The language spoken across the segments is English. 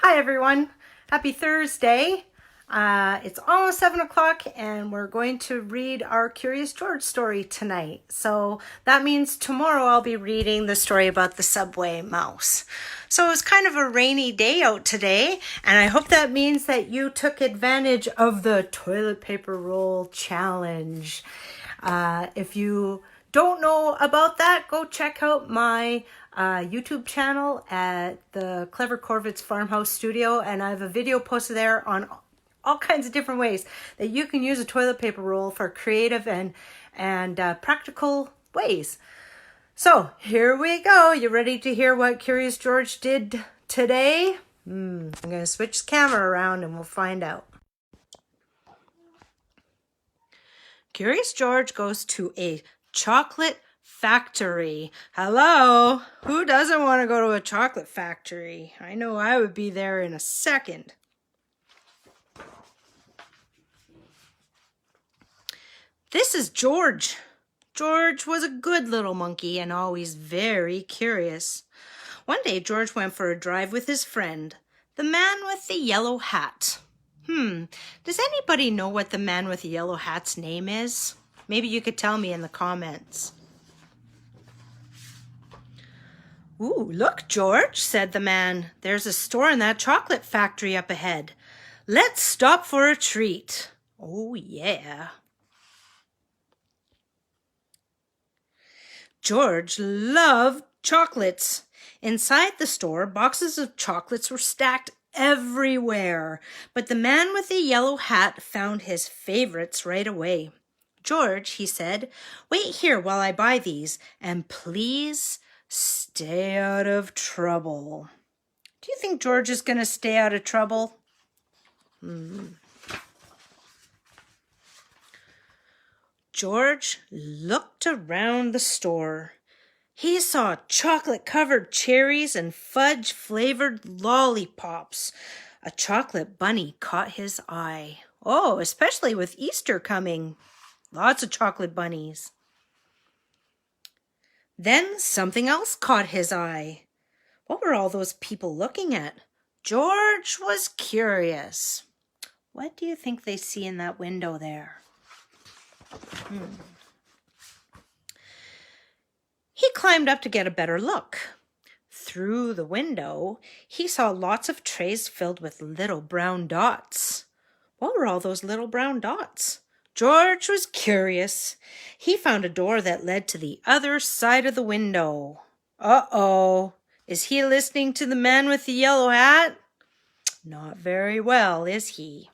Hi everyone, happy Thursday. It's almost 7 o'clock and we're going to read our Curious George story tonight. So that means tomorrow I'll be reading the story about the subway mouse. So it's kind of a rainy day out today, and I hope that means that you took advantage of the toilet paper roll challenge. If you don't know about that, go check out my YouTube channel at the Clever Corvids Farmhouse Studio, and I have a video posted there on all kinds of different ways that you can use a toilet paper roll for creative and practical ways. So here we go. You ready to hear what Curious George did today? I'm going to switch the camera around and we'll find out. Curious George goes to a chocolate factory. Hello? Who doesn't want to go to a chocolate factory? I know I would be there in a second. This is George. George was a good little monkey and always very curious. One day George went for a drive with his friend, the man with the yellow hat. Does anybody know what the man with the yellow hat's name is? Maybe you could tell me in the comments. Ooh, look, George, said the man. There's a store in that chocolate factory up ahead. Let's stop for a treat. Oh, yeah. George loved chocolates. Inside the store, boxes of chocolates were stacked everywhere, but the man with the yellow hat found his favorites right away. George, he said, wait here while I buy these, and please stay out of trouble. Do you think George is going to stay out of trouble? George looked around the store. He saw chocolate-covered cherries and fudge-flavored lollipops. A chocolate bunny caught his eye. Oh, especially with Easter coming. Lots of chocolate bunnies. Then something else caught his eye. What were all those people looking at? George was curious. What do you think they see in that window there? He climbed up to get a better look. Through the window, he saw lots of trays filled with little brown dots. What were all those little brown dots? George was curious. He found a door that led to the other side of the window. Uh-oh. Is he listening to the man with the yellow hat? Not very well, is he?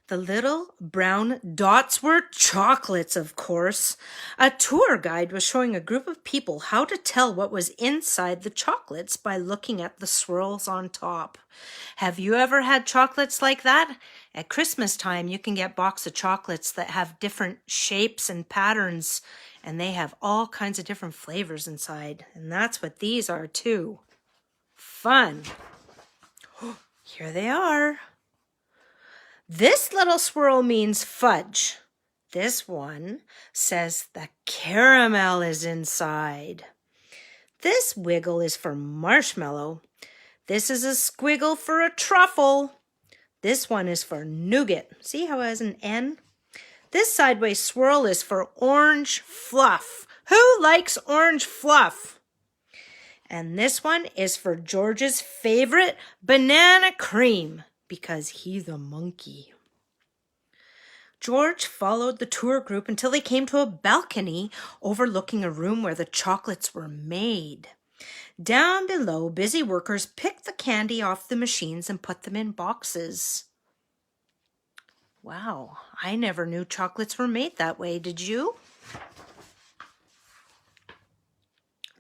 The little brown dots were chocolates, of course. A tour guide was showing a group of people how to tell what was inside the chocolates by looking at the swirls on top. Have you ever had chocolates like that? At Christmas time, you can get a box of chocolates that have different shapes and patterns, and they have all kinds of different flavors inside. And that's what these are too. Fun. Here they are. This little swirl means fudge. This one says the caramel is inside. This wiggle is for marshmallow. This is a squiggle for a truffle. This one is for nougat. See how it has an N? This sideways swirl is for orange fluff. Who likes orange fluff? And this one is for George's favorite banana cream, because he's a monkey. George followed the tour group until they came to a balcony overlooking a room where the chocolates were made. Down below, busy workers picked the candy off the machines and put them in boxes. Wow, I never knew chocolates were made that way, did you?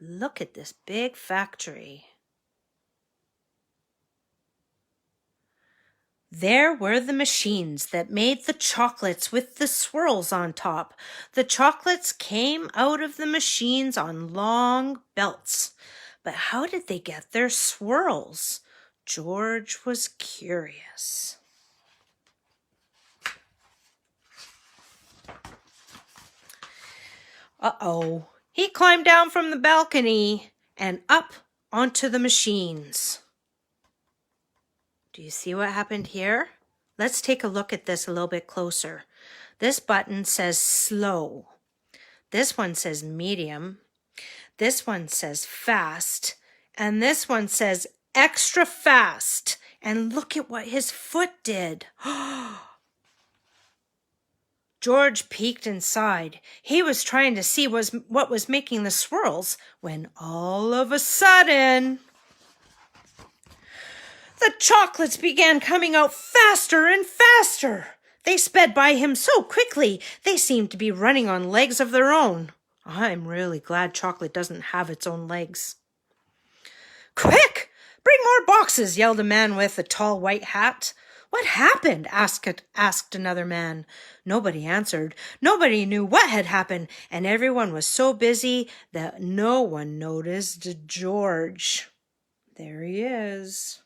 Look at this big factory. There were the machines that made the chocolates with the swirls on top. The chocolates came out of the machines on long belts. But how did they get their swirls? George was curious. Uh-oh. He climbed down from the balcony and up onto the machines. Do you see what happened here? Let's take a look at this a little bit closer. This button says slow. This one says medium. This one says fast. And this one says extra fast. And look at what his foot did. George peeked inside. He was trying to see what was making the swirls when all of a sudden the chocolates began coming out faster and faster. They sped by him so quickly, they seemed to be running on legs of their own. I'm really glad chocolate doesn't have its own legs. Quick! Bring more boxes, yelled a man with a tall white hat. What happened? asked another man. Nobody answered. Nobody knew what had happened, and everyone was so busy that no one noticed George. There he is.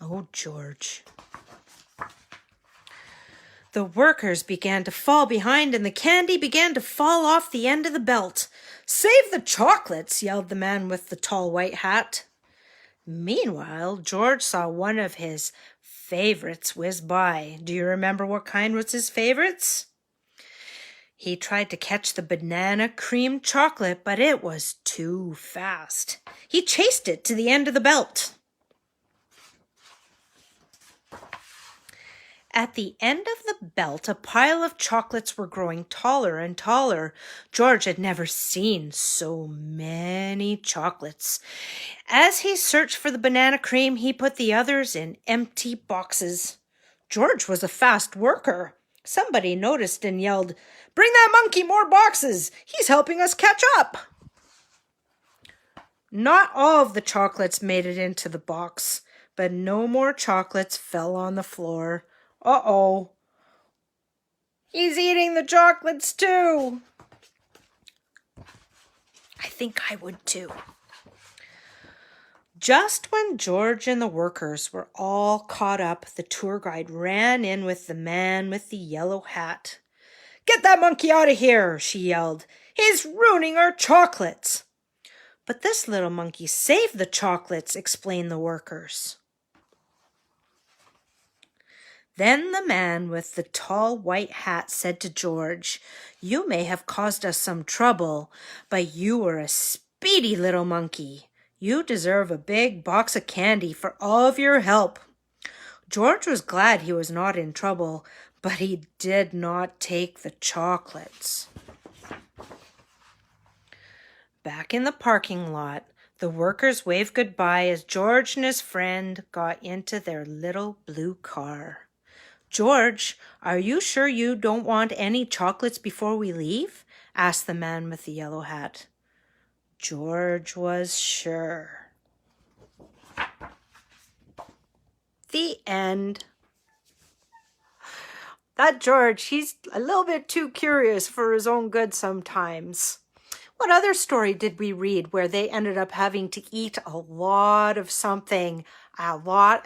Oh, George. The workers began to fall behind, and the candy began to fall off the end of the belt. Save the chocolates, yelled the man with the tall white hat. Meanwhile, George saw one of his favorites whiz by. Do you remember what kind was his favorites? He tried to catch the banana cream chocolate, but it was too fast. He chased it to the end of the belt. At the end of the belt, a pile of chocolates were growing taller and taller. George had never seen so many chocolates. As he searched for the banana cream, he put the others in empty boxes. George was a fast worker. Somebody noticed and yelled, "Bring that monkey more boxes! He's helping us catch up!" Not all of the chocolates made it into the box, but no more chocolates fell on the floor. Uh-oh. He's eating the chocolates too. I think I would too. Just when George and the workers were all caught up, the tour guide ran in with the man with the yellow hat. "Get that monkey out of here," she yelled. "He's ruining our chocolates." "But this little monkey saved the chocolates," explained the workers. Then the man with the tall white hat said to George, "You may have caused us some trouble, but you were a speedy little monkey. You deserve a big box of candy for all of your help." George was glad he was not in trouble, but he did not take the chocolates. Back in the parking lot, the workers waved goodbye as George and his friend got into their little blue car. "George, are you sure you don't want any chocolates before we leave?" asked the man with the yellow hat. George was sure. The end. That George, he's a little bit too curious for his own good sometimes. What other story did we read where they ended up having to eat a lot of something? A lot,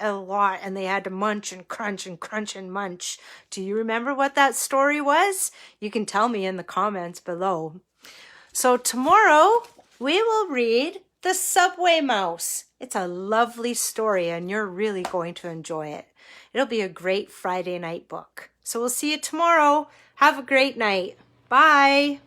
and they had to munch and crunch and crunch and munch. Do you remember what that story was? You can tell me in the comments below. So tomorrow we will read The Subway Mouse. It's a lovely story and you're really going to enjoy it. It'll be a great Friday night book. So we'll see you tomorrow. Have a great night. Bye.